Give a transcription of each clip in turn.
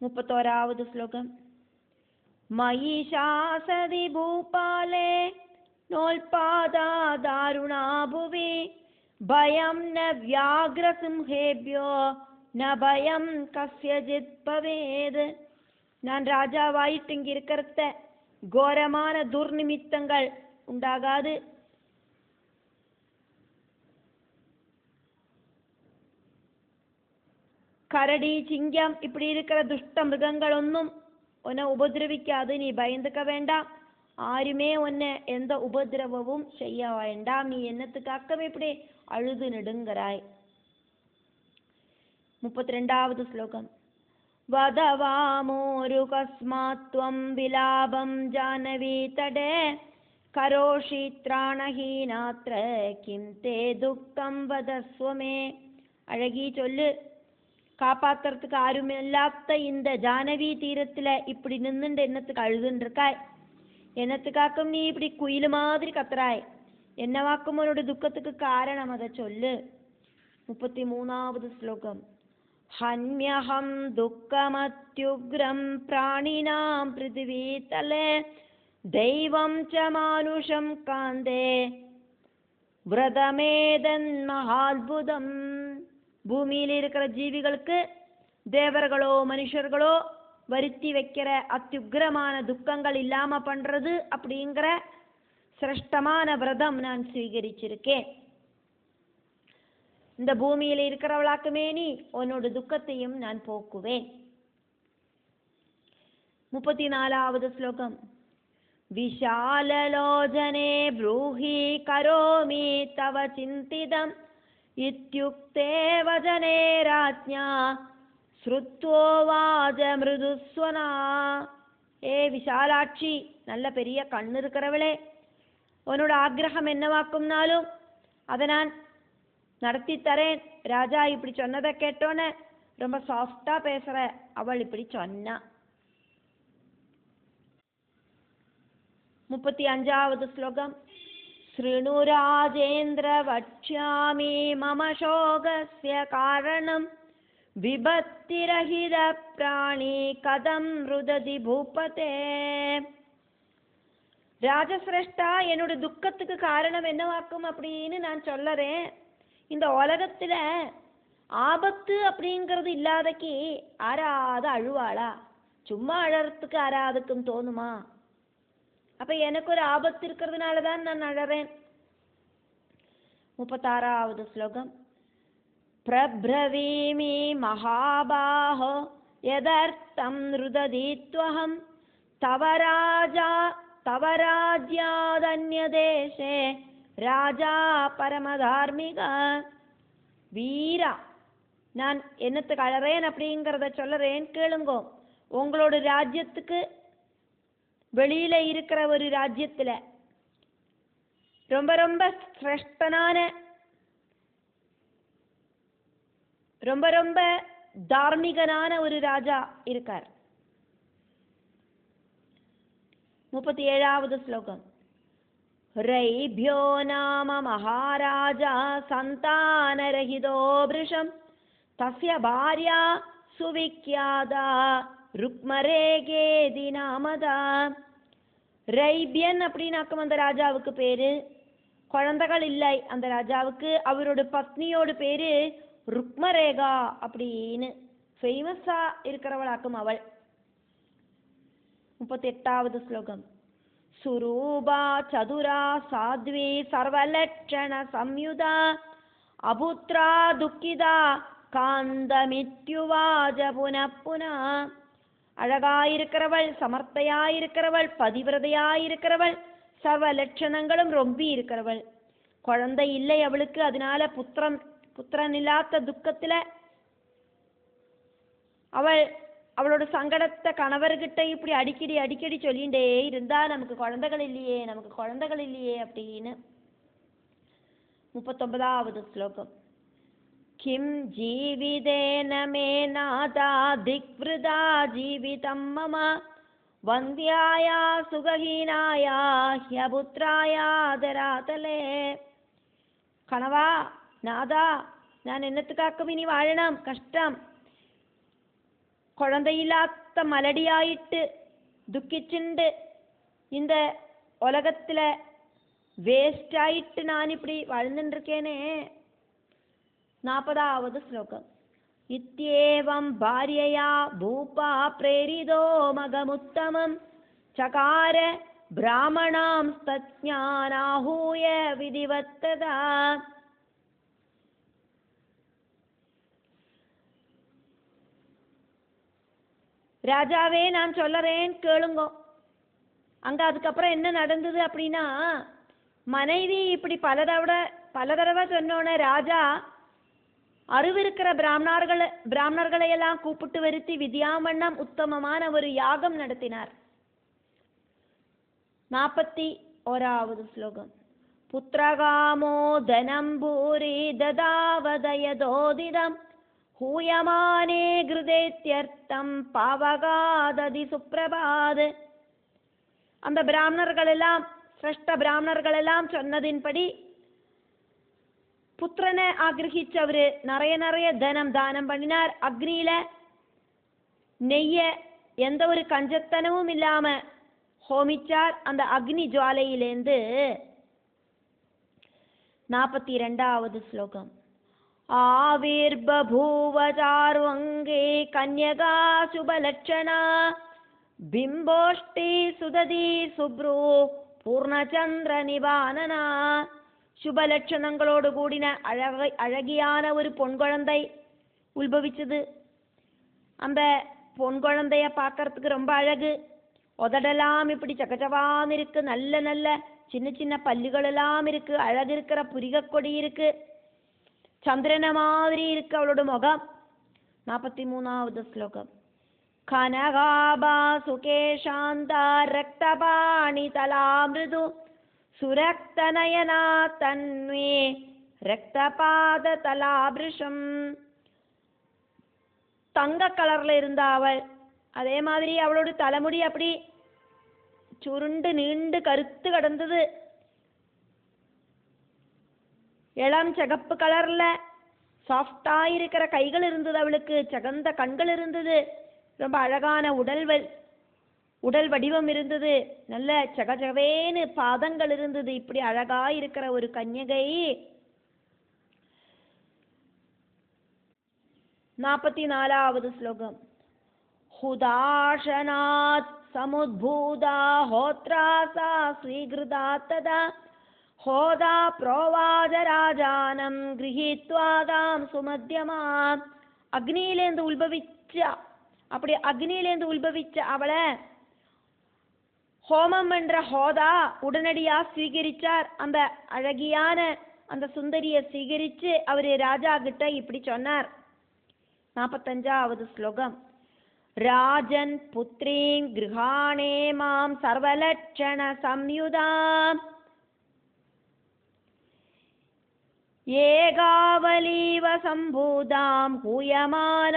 31ാவது ശ്ലോകം. മയിഷാസതി ഭൂപാലേ നോൽപാദാരുണാഭുവി ഭയം ന വ്യാഘ്രസിംഹേഭ്യോ ന ഭയം കസ്യജിത് ഭവേത്. ഞാൻ ராஜாவாயிட்டு இங்க இருக்கிறத கோரமான துர்நிமித்தங்கள் உண்டாகாது. கரடி, சிங்கம் இப்படி இருக்கிற துஷ்ட மிருகங்களொന്നും உன்னை உபதிரவிக்காது. நீ பயந்துக்க வேண்டாம். ஆருமே உன்னை எந்த உபதிரவமும் செய்ய வேண்டாம். நீ என்னத்துக்காகவே இப்படி அழுது நெடுங்கிறாய். 32ாவது ஸ்லோகம். வதவாமோரு கஸ்மாத்வம் விலாபம் ஜானவி தடே கரோஷி த்ராணஹீனாத்ர கிம் தே துக்கம் வதஸ்வமே. அழகி சொல்லு, காப்பாத்துறதுக்கு ஆருமில்லாத இந்த ஜானவி தீரத்துல இப்படி நின்னுண்டு என்னத்துக்கு அழுதுன்னு இருக்காய்? என்னத்துக்காக்கும் நீ இப்படி குயில் மாதிரி கத்துறாய்? என்னவாக்கும் உன்னோட துக்கத்துக்கு காரணம், அதை சொல்லு. 33ாவது ஸ்லோகம். ஹன்யஹம் துக்கமத்யுக்ரம் பிராணினாம் பிருத்திவீதலே தெய்வம் ச மானுஷம் காந்தே விரதமேதன் மகாத்புதம். பூமியில் இருக்கிற ஜீவிகளுக்கு தேவர்களோ மனுஷர்களோ வருத்தி வைக்கிற அத்தியுக்ரமான துக்கங்கள் இல்லாம பண்றது அப்படிங்கிற சிரேஷ்டமான விரதம் நான் ஸ்வீகரிச்சிருக்கேன். இந்த பூமியில இருக்கிறவளாக்குமே நீ உன்னோட துக்கத்தையும் நான் போக்குவேன். 34வது ஸ்லோகம். விஷாலலோஜனே ப்ரூஹி கரோமி தவ சிந்திதம் இத்யுக்தே வஜனே ராஜ்ஞா ஸ்ருத்வோவாஜ மிருதுஸ்வனா. ஏ விஷாலாட்சி, நல்ல பெரிய கண்ணு இருக்கிறவளே, உன்னோட ஆக்ரகம் என்னவாக்கும்னாலும் அதை நான் நடத்தி தரேன். ராஜா இப்படி சொன்னதை கேட்டோன்னே ரொம்ப சாஃப்டா பேசுற அவள் இப்படி சொன்னா. 35வது ஸ்லோகம். ஸ்ருணு ராஜேந்திர வக்ஷ்யாமி மம சோகஸ்ய காரணம் விபத்திரஹித பிராணி கதம் ருததி பூபதே. ராஜசிரேஷ்டா, என்னோட துக்கத்துக்கு காரணம் என்னவாக்கும் அப்படின்னு நான் சொல்லறேன். இந்த உலகத்துல ஆபத்து அப்படிங்கிறது இல்லாதக்கு ஆறாத அழுவாளா? சும்மா அழறதுக்கு ஆறாதுக்கும் தோணுமா? அப்ப எனக்கு ஒரு ஆபத்து இருக்கிறதுனாலதான் நான் அழறேன். 36வது ஸ்லோகம். பிரப்ரவீமி மகாபாஹோ யதர்த்தம் ருததீத்வஹம் தவ ராஜ்யாதன்யதேசே ராஜா பரமதார்மிக. வீரா, நான் என்னத்துக்கு அழறேன் அப்படிங்கிறத சொல்லறேன், கேளுங்கோ. உங்களோட ராஜ்யத்துக்கு வெளியில இருக்கிற ஒரு ராஜ்யத்துல ரொம்ப ரொம்ப சிரேஷ்டனான ரொம்ப ரொம்ப தார்மீகனான ஒரு ராஜா இருக்கார். 37வது ஸ்லோகம். ரைபியோ நாம மகாராஜா சந்தானரஹிதோ ப்ருஷம் தஸ்ய பார்யா சுவிக்யாதா ருக்மரேகேதி நாமதா. ரைபியன் அப்படின்னாக்கும் அந்த ராஜாவுக்கு பேரு. குழந்தைகள் இல்லை அந்த ராஜாவுக்கு. அவரோட பத்னியோட பேரு ருக்மரேகா அப்படின்னு ஃபேமஸா இருக்கிறவளாக்கும் அவள். 38வது ஸ்லோகம். சுரூபா சதுரா சாத்வி சர்வலட்சண சம்யுதா அபுத்ரா துக்கிதா காந்தமித்யுவாஜ புனப்புனா. அழகாயிருக்கிறவள், சமர்த்தையாயிருக்கிறவள், பதிவிரதையாயிருக்கிறவள், சர்வ லட்சணங்களும் ரொம்பி இருக்கிறவள். குழந்தை இல்லை அவளுக்கு. அதனால புத்திரன் இல்லாத துக்கத்துல அவளோட சங்கடத்தை கணவர்கிட்ட இப்படி அடிக்கடி சொல்லிண்டே இருந்தா, நமக்கு குழந்தைகள் இல்லையே அப்படின்னு. 39வது ஸ்லோகம். கிம் ஜீவிதேன மே நாதா திக்விருதா ஜீவிதம் மம வந்தியாயா சுகஹீனாயா ஹ்யபுத்ராயா தராதலே. கணவா, நாதா, நான் என்னத்துக்காக்கும் இனி வாழணும்? கஷ்டம். குழந்தையில்லாத மலடியாயிட்டு துக்கிச்சுண்டு இந்த உலகத்துல வேஸ்ட் ஆயிட்டு நான் இப்படி வாழ்ந்துட்டு இருக்கேனே. 40வது ஸ்லோகம். இத்யேவம் பாரியயா பூபா பிரேரிதோ மகமுத்தமம் சகார பிராமணாம் தஜ்ஞானாஹூய விதிவத்ததா. ராஜாவே நான் சொல்லறேன் கேளுங்கோ. அங்க அதுக்கப்புறம் என்ன நடந்தது அப்படின்னா, மனைவி இப்படி பல தடவை சொன்னோன்னே ராஜா அறிவிருக்கிற பிராமணர்களை எல்லாம் கூப்பிட்டு வருத்தி வித்யாமண்ணம் உத்தமமான ஒரு யாகம் நடத்தினார். 41வது ஸ்லோகம். புத்திரகாமோ தனம் பூரி ததாவதயதோதிதம் ஹூயமானே கிருதேத்யர்த்தம் பாவகாததி சுப்ரபாத். அந்த பிராமணர்கள் எல்லாம் சிரஷ்ட பிராமணர்கள் எல்லாம் சொன்னதின்படி புத்திரனை ஆகிரகிச்சவரு நிறைய தனம் தானம் பண்ணினார். அக்னியில நெய்ய எந்த ஒரு கஞ்சத்தனமும் இல்லாம ஹோமிச்சார். அந்த அக்னி ஜுவாலையிலேந்து 42வது ஸ்லோகம். ஆவிர்பூவ சார்வங்கே கன்யகா சுபலட்சணா பிம்போஷ்டி சுததி சுப்ரு பூர்ணச்சந்திர நிபானனா. சுபலட்சணங்களோடு கூடின அழகியான ஒரு பொன் குழந்தை உல்பவிச்சது. அந்த பொன் குழந்தைய பார்க்கறதுக்கு ரொம்ப அழகு. உதடெல்லாம் இப்படி சகச்சவான்னு இருக்கு. நல்ல நல்ல சின்ன சின்ன பல்லுகள் எல்லாம் இருக்கு. அழகு இருக்கிற புரிகக்கொடி இருக்கு. சந்திரன மாதிரி இருக்கு அவளோட முகம். 43வது ஸ்லோகம். கனகாபா சுகேஷாந்தா ரக்தபாணி தலாமிருது சுரக்தநயனா தன்வே ரக்தபாத தலாபிருஷம். தங்க கலர்ல இருந்த அவள், அதே மாதிரி அவளோட தலைமுடி அப்படி சுருண்டு நீண்டு கருத்து கிடந்தது. இளம் சிகப்பு கலர்ல சாஃப்டா இருக்கிற கைகள் இருந்தது அவளுக்கு. சகந்த கண்கள் இருந்தது. ரொம்ப அழகான உடல் வடிவம் இருந்தது. நல்ல சகச்சவேன்னு பாதங்கள் இருந்தது. இப்படி அழகா இருக்கிற ஒரு கன்யகை. 44வது ஸ்லோகம். ஹுதாஷனாத் சமுத்பூதா ஹோத்ராசா ஸ்ரீகிருதா ததா ஹோதா புரோவாஜ ராஜானம் கிரஹித்வாதாம் சுமத்தியமாம். அக்னியிலேந்து உல்பவிச்சா. அப்படி அக்னியிலேந்து உல்பவிச்ச அவளை ஹோமம் என்ற ஹோதா உடனடியா ஸ்வீகரிச்சார். அந்த அழகியான அந்த சுந்தரிய ஸ்வீகரிச்சு அவரு ராஜா கிட்ட இப்படி சொன்னார். 45வது ஸ்லோகம். ராஜன் புத்ரீம் கிருஹாணே மாம் சர்வலட்சண சம்யுதாம் ஏகாவலீவ சம்பூதாம் ஹூயமானாதுதாசனாத்.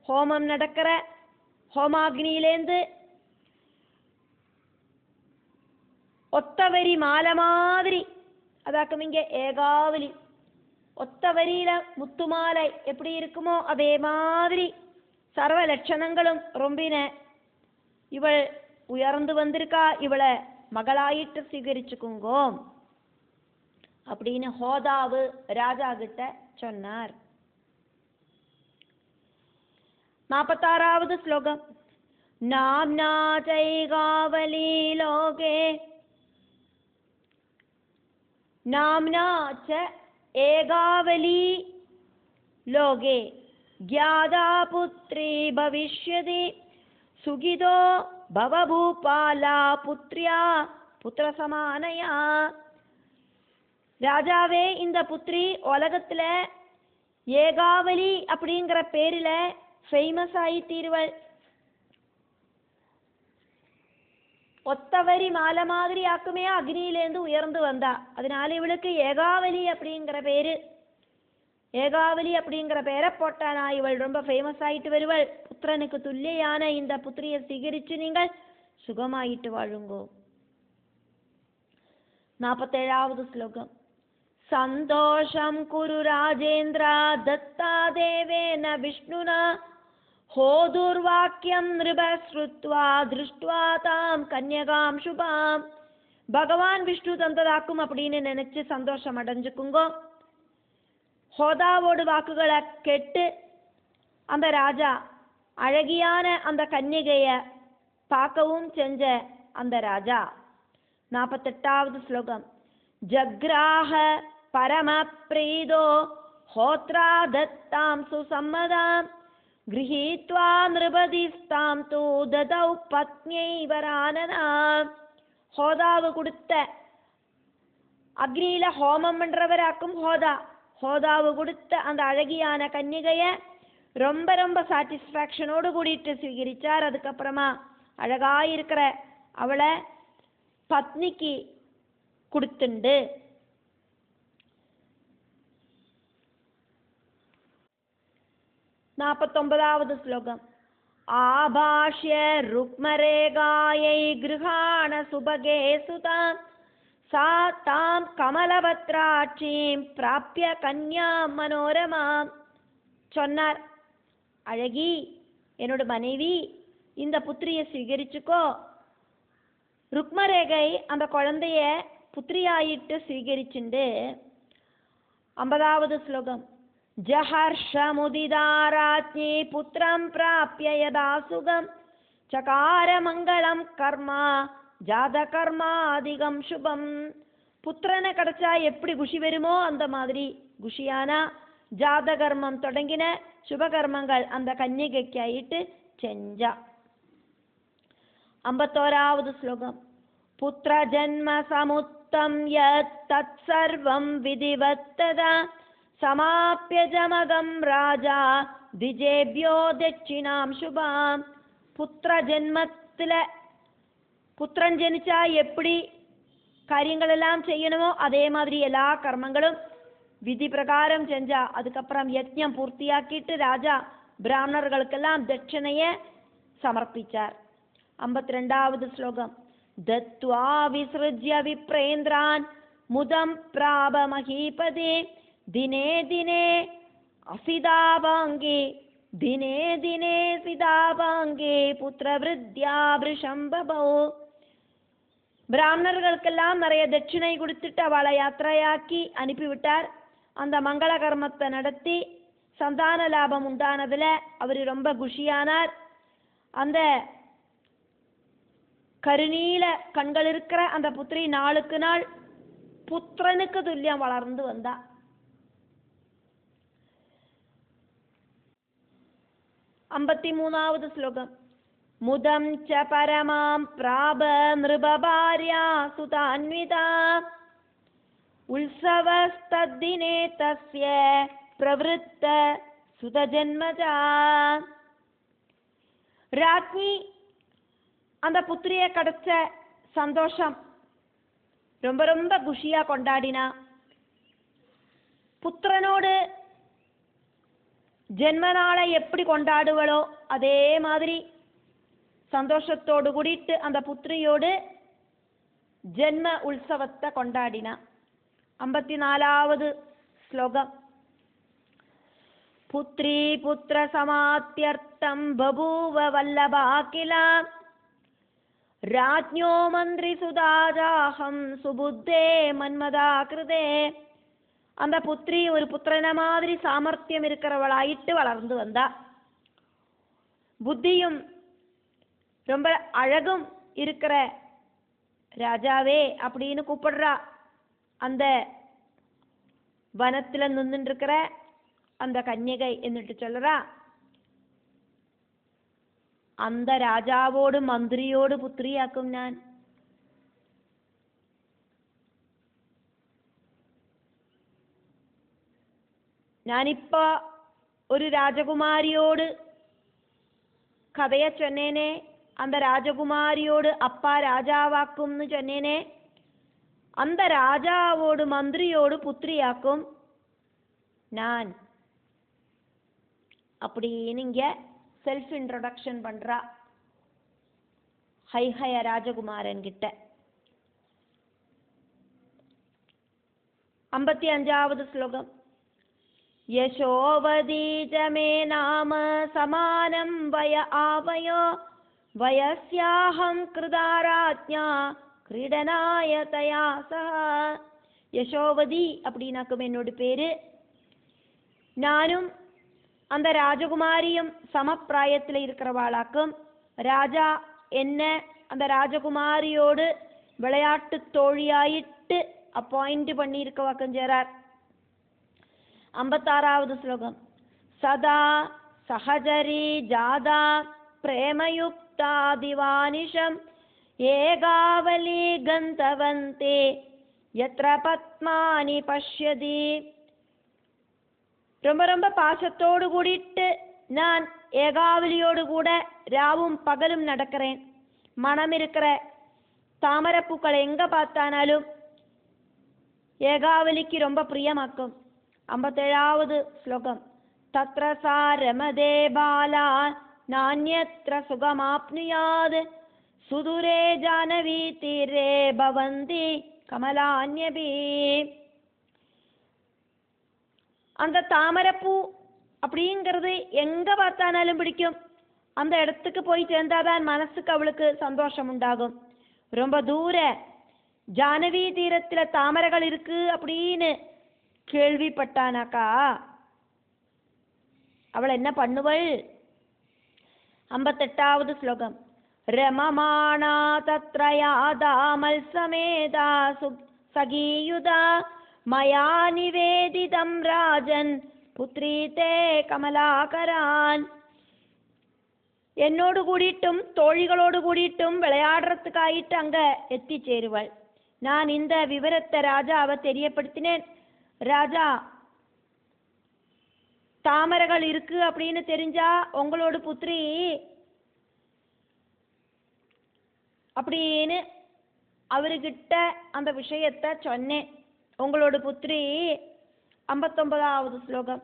ஹோமம் நடக்கிற ஹோமாக்னியிலேந்து ஒத்தவரி மாலை மாதிரி, அதாக்கும் இங்க ஏகாவலி, ஒத்தவரியில முத்துமாலை எப்படி இருக்குமோ அதே மாதிரி சர்வ லட்சணங்களும் ரொம்பின இவள் உயர்ந்து வந்திருக்கா. இவளை மகளாயிட்டு ஸ்வீகரிச்சுக்குங்கோ அப்படின்னு ஹோதாவு ராஜா கிட்ட சொன்னார். 46வது ஸ்லோகம். நாம்னா சைகாவலி லோகே நாம்னா ச ஏகாவலி லோகே க்யாதா புத்ரி பவிஷ்யதி சுகிதோ பவபூபாலா புத்ரியா புத்திரசமானயா. ராஜாவே, இந்த புத்ரி உலகத்துல ஏகாவலி அப்படிங்கிற பேரில ஃபேமஸ் ஆகி தீர்வள். ஒத்தவரி மாலை மாதிரி ஆக்குமே அக்னியிலேருந்து உயர்ந்து வந்தா. அதனால இவளுக்கு ஏகாவலி அப்படிங்கிற பேரு. ஏகாவலி அப்படிங்கிற பேரை போட்டானா இவள் ரொம்ப ஃபேமஸ் ஆயிட்டு வருவள். புத்திரனுக்கு துல்லியான இந்த புத்திரியை சிகரிச்சு நீங்கள் சுகமாயிட்டு வாழுங்கோ. 47வது ஸ்லோகம். சந்தோஷம் குரு ராஜேந்திரா தத்தா தேவேன விஷ்ணுனா ஹோதுர்வாக்கியம் நிருப ஸ்ருத்வா திருஷ்டுவா தாம் கன்யகாம் சுபாம். பகவான் விஷ்ணு தந்ததாக்கும் அப்படின்னு நினைச்சு சந்தோஷம் அடைஞ்சுக்குங்கோ. ஹோதாவோடு வாக்குகளை கேட்டு அந்த ராஜா அழகியான அந்த கன்னிகைய பார்க்கவும் செஞ்ச அந்த ராஜா. 48வது ஸ்லோகம். ஜக்ராஹ பரம பிரீதோ ஹோத்ரா தத்தாம் சுசம்மதாம் கிரஹீத்வா நிருபதிஸ்தாம் தூ ததௌ பத்னியை வரானனாம். ஹோதாவு கொடுத்த அக்னியில ஹோமம் பண்றவராக்கும் ஹோதாவு கொடுத்த அந்த அழகியான கன்னிகைய ரொம்ப ரொம்ப சாட்டிஸ்ஃபேக்ஷனோடு கூடிட்டு ஸ்வீகரிச்சார். அதுக்கப்புறமா அழகாயிருக்கிற அவளை பத்னிக்கு கொடுத்துண்டு. 49வது ஸ்லோகம். ஆபாஷ்ய ருக்மரேகாயை கிருஹாண சுபகே சுதாம் சா தாம் கமலபத்ராட்சீம் பிராப்ய கன்யா மனோரமாம். சொன்னார், அழகி, என்னோட மனைவி, இந்த புத்திரியை ஸ்வீகரிச்சுக்கோ. ருக்மரேகை அந்த குழந்தைய புத்திரியாயிட்டு ஸ்வீகரிச்சுண்டு. 50வது ஸ்லோகம். ஜஹர்ஷமுதிதாராஜ்ஞி புத்திரம் பிராப்ய யதா சுகம் சகார மங்களம் கர்மா ஜாத கர்மாதிகம் சுபம். புத்திரனை கிடைச்சா எப்படி குஷி வருமோ அந்த மாதிரி குஷியானா ஜாத கர்மம் தொடங்கின சுபகர்மங்கள் அந்த கன்னிகைக்காயிட்டு செஞ்சா. 51வது ஸ்லோகம். புத்திர ஜன்ம சமுத்தம் யத் தத் சர்வம் விதிவத்ததா சமாப்ய ஜமகம் ராஜா திஜேபியோ தட்சிணாம் சுபாம். புத்திர ஜென்மத்தில் புத்திரன் ஜனிச்சா எப்படி காரியங்கள் எல்லாம் செய்யணுமோ அதே மாதிரி எல்லா கர்மங்களும் விதி பிரகாரம் செஞ்சா. அதுக்கப்புறம் யஜ்ஞம் பூர்த்தியாக்கிட்டு ராஜா பிராமணர்களுக்கெல்லாம் தட்சணைய சமர்ப்பிச்சார். 52வது ஸ்லோகம். தத்வா விஸ்ருஜ்ய விப்ரேந்திரான் முதம் பிராப மகீபதே தினே தினே அசிதாபாங்கே தினே தினே சிதாபாங்கே புத்திரவிருத்யா பிருஷம்பபோ. பிராமணர்களுக்கெல்லாம் நிறைய தட்சிணை கொடுத்துட்டு அவளை யாத்திரையாக்கி அனுப்பிவிட்டார். அந்த மங்கள கர்மத்தை நடத்தி சந்தான லாபம் உண்டானதுல அவர் ரொம்ப குஷியானார். அந்த கருநீல கண்கள் இருக்கிற அந்த புத்திரி நாளுக்கு நாள் புத்திரனுக்கு துல்லியம் வளர்ந்து வந்தா. 53வது ஸ்லோகம். முதம் ச பரமாம் பிராப நிருபபார்யா சுதான்விதா உல்சவஸ்தத்தினே தஸ்ய பிரவருத்த சுதஜன்மஜா. ராஜ்ஞி அந்த புத்திரிய கிடைச்ச சந்தோஷம் ரொம்ப ரொம்ப குஷியா கொண்டாடினா. புத்திரனோடு ஜென்ம நாளை எப்படி கொண்டாடுவளோ அதே மாதிரி சந்தோஷத்தோடு கூடிட்டு அந்த புத்திரியோடு ஜென்ம உற்சவத்தை கொண்டாடினா. 54வது ஸ்லோகம். புத்ரி புத்திர சமாத்யர்த்தம் பபூவ வல்லபா கில ராஜ்ஞோ மந்திரி சுதாஜாஹம் சுபுத்தே மன்மதா கிருதே. அந்த புத்திரி ஒரு புத்திரன மாதிரி சாமர்த்தியம் இருக்கிறவளாயிட்டு வளர்ந்து வந்தா. புத்தியும் ரொம்ப அழகும் இருக்கிற ராஜாவே அப்படின்னு கூப்பிடுறா. அந்த வனத்துல நின்றுட்டு இருக்கிற அந்த கன்னிகை എന്നിട്ട് சொல்றா, அந்த ராஜாவோடு மந்திரியோடு புத்திரியாக்கும் ഞാൻ. ഞാനിപ്പോ ഒരു രാജകുമാരിയോട് കഥയെ ചൊന്നേനെ, அந்த ராஜகுமாரியோடு அப்பா ராஜாவாக்கும்னு சொன்னேனே, அந்த ராஜாவோடு மந்திரியோடு புத்திரியாக்கும் நான் அப்படின்னு இங்க செல்ஃப் இன்ட்ரோடக்ஷன் பண்றா ஹைஹய ராஜகுமாரன் கிட்ட. 55வது ശ്ലോകം. യശോവതീ ച മേ നാമ സമാനം വയ ആവയോ വയസ്യാഹം കൃതാരാജ്ഞാ ക്രീഡനായ തയാ സഹ. யசோவதி அப்படின்னாக்கும் என்னோட பேரு. நானும் அந்த ராஜகுமாரியும் சமப்பிராயத்தில் இருக்கிறவாளாக்கும். ராஜா என்ன அந்த ராஜகுமாரியோடு விளையாட்டு தோழியாயிட்டு அப்பாயிண்ட் பண்ணி இருக்கவாக்கும் சேரார். 56வது ஸ்லோகம். சதா சஹஜரி ஜாதா பிரேமயுக்தா திவானிஷம் ஏகாவலி கந்தவந்தே யத்ர பத்மானி பஷ்யதி. ரொம்ப ரொம்ப பாசத்தோடு கூடிட்டு நான் ஏகாவலியோடு கூட ராவும் பகலும் நடக்கிறேன். மனம் இருக்கிற தாமரப்பூக்களை எங்க பார்த்தானாலும் ஏகாவலிக்கு ரொம்ப பிரியமாக்கும். 57வது ஸ்லோகம். தத்ர சா ரமதே பாலா நான்யத்ர சுகமாப்னுயாத் சுதுரே ஜானவி தீரே பவந்தி கமலான்யபி. அந்த தாமரப்பூ அப்படிங்கிறது எங்க பார்த்தானாலும் பிடிக்கும். அந்த இடத்துக்கு போய் சேர்ந்தாதான் மனசுக்கு அவளுக்கு சந்தோஷம் உண்டாகும். ரொம்ப தூர ஜானவி தீரத்துல தாமரைகள் இருக்கு அப்படின்னு கேள்விப்பட்டானாக்கா அவள் என்ன பண்ணுவள்? 58வது ஸ்லோகம். ரமமானா தத்ரயாதா மல்சமேதா சகீயுதா மயா நிவேதிதம் ராஜன் புத்ரி தே கமலாகரான். என்னோடு கூடிட்டும் தோழிகளோடு கூடிட்டும் விளையாடுறதுக்காயிட்டு அங்க எத்திச்சேருவள். நான் இந்த விவரத்தை ராஜாவை தெரியப்படுத்தினேன். ராஜா, தாமரைகள் இருக்கு அப்படின்னு தெரிஞ்சா உங்களோட புத்திரி அப்படின்னு அவர்கிட்ட அந்த விஷயத்தை சொன்னேன். உங்களோட புத்திரி. 59வது ஸ்லோகம்.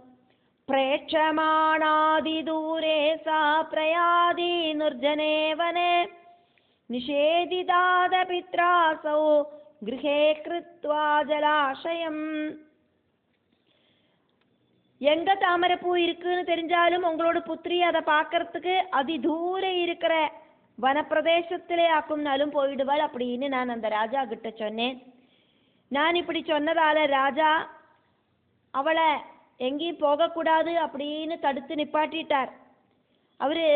பிரேட்சமானாதி தூரே சா பிரயாதி நிர்ஜனே வனே நிஷேதிதாத பித்ராசௌ கிருஹே கிருத்வா ஜலாஷயம். எங்க தாமரைப்பூ இருக்குன்னு தெரிஞ்சாலும் உங்களோட புத்திரி அதை பார்க்கறதுக்கு அதி தூர இருக்கிற வனப்பிரதேசத்திலே ஆக்கும்னாலும் போயிடுவாள் அப்படின்னு நான் அந்த ராஜா கிட்ட சொன்னேன். நான் இப்படி சொன்னதால ராஜா அவளை எங்கேயும் போகக்கூடாது அப்படின்னு தடுத்து நிப்பாட்டிட்டார். அவரு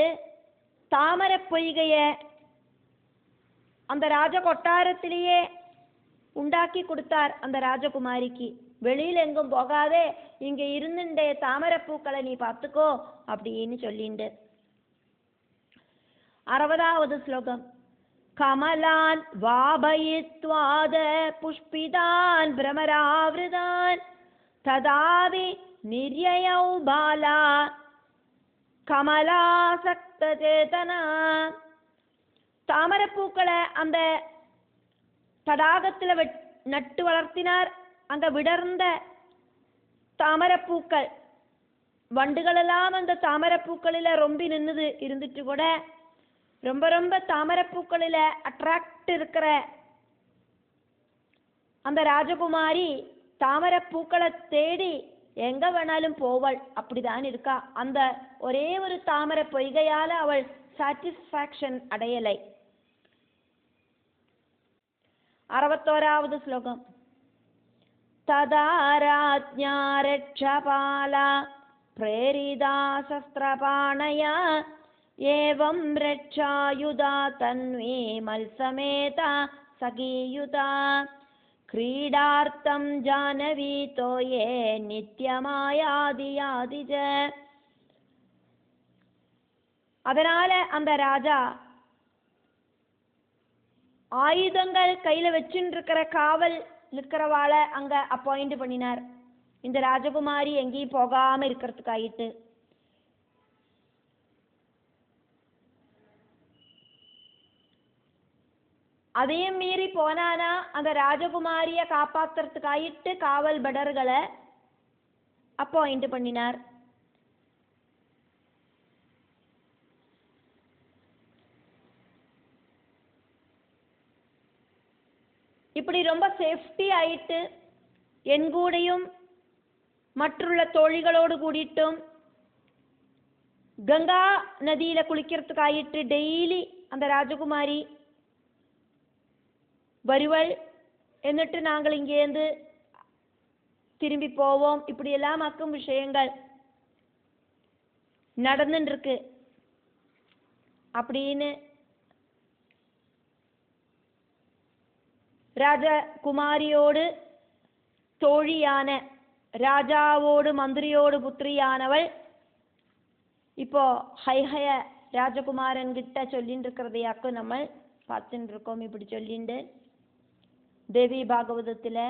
தாமரை பொய்கைய அந்த ராஜ கொட்டாரத்திலேயே உண்டாக்கி கொடுத்தார் அந்த ராஜகுமாரிக்கு. வெளியில் எங்கும் போகாதே, இங்க இருந்துட்டே தாமரைப்பூக்களை நீ பார்த்துக்கோ அப்படின்னு சொல்லிண்டு. 60வது ஸ்லோகம். கமலான் வாபயித்வாத புஷ்பிதான் பிரமராவிருதான் ததாவி நிர்யயௌ பாலா கமலாசக்த சேதனா. தாமரைப்பூக்களை அந்த தடாகத்துல நட்டு வளர்த்தினார். அங்க விடர்ந்த தாமரைப்பூக்கள் வண்டுகளெல்லாம் அந்த தாமரைப்பூக்களில ரொம்ப நின்னுது இருந்துட்டு கூட ரொம்ப ரொம்ப தாமரைப்பூக்களில அட்ராக்ட் இருக்கிற அந்த ராஜகுமாரி தாமரைப்பூக்களை தேடி எங்க வேணாலும் போவள். அப்படிதான் இருக்கா. அந்த ஒரே ஒரு தாமரை பொய்கையால அவள் சாட்டிஸ்பாக்சன் அடையலை. 61வது ஸ்லோகம். ததா ராஜ்ஞா ரட்சபாலா பிரேரிதா சஸ்திரபாணயா ஏவம் ரட்சாயுதா தன்வே மல்சமேதா சகீயுதா கிரீடார்த்தம் ஜானவி தோயே நித்யமாயாதியாதிஜ. அதனால அந்த ராஜா ஆயுதங்கள் கையில வச்சுட்டு இருக்கிற காவல் இருக்கிறவாளை அங்க அப்பாயிண்ட் பண்ணினார். இந்த ராஜகுமாரி எங்கேயும் போகாம இருக்கிறதுக்காயிட்டு. அதையும் மீறி போனானா அந்த ராஜகுமாரிய காப்பாத்துறதுக்காயிட்டு காவல் படர்களை அப்பாயிண்ட் பண்ணினார். இப்படி ரொம்ப சேஃப்டி ஆயிட்டு என் கூடையும் மற்றுள்ள தோழிகளோடு கூடிட்டும் கங்கா நதியில குளிக்கிறதுக்காயிட்டு டெய்லி அந்த ராஜகுமாரி வருவள். എന്നിട്ട് நாங்கள் இங்கேருந்து திரும்பி போவோம். இப்படி எல்லாம் ஆக்கும் விஷயங்கள் நடந்துட்டு இருக்கு அப்படின்னு ராஜகுமாரியோடு தோழியான ராஜாவோடு மந்திரியோடு புத்திரியானவள் இப்போ ஹைஹய ராஜகுமாரன் கிட்ட சொல்லிட்டு இருக்கிறதையாக்கும் நம்ம பார்த்துட்டு இருக்கோம். இப்படி சொல்லிண்டு தேவி பாகவதத்தில்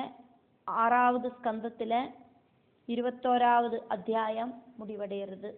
6வது ஸ்கந்தத்தில் 21வது அத்தியாயம் முடிவடைகிறது.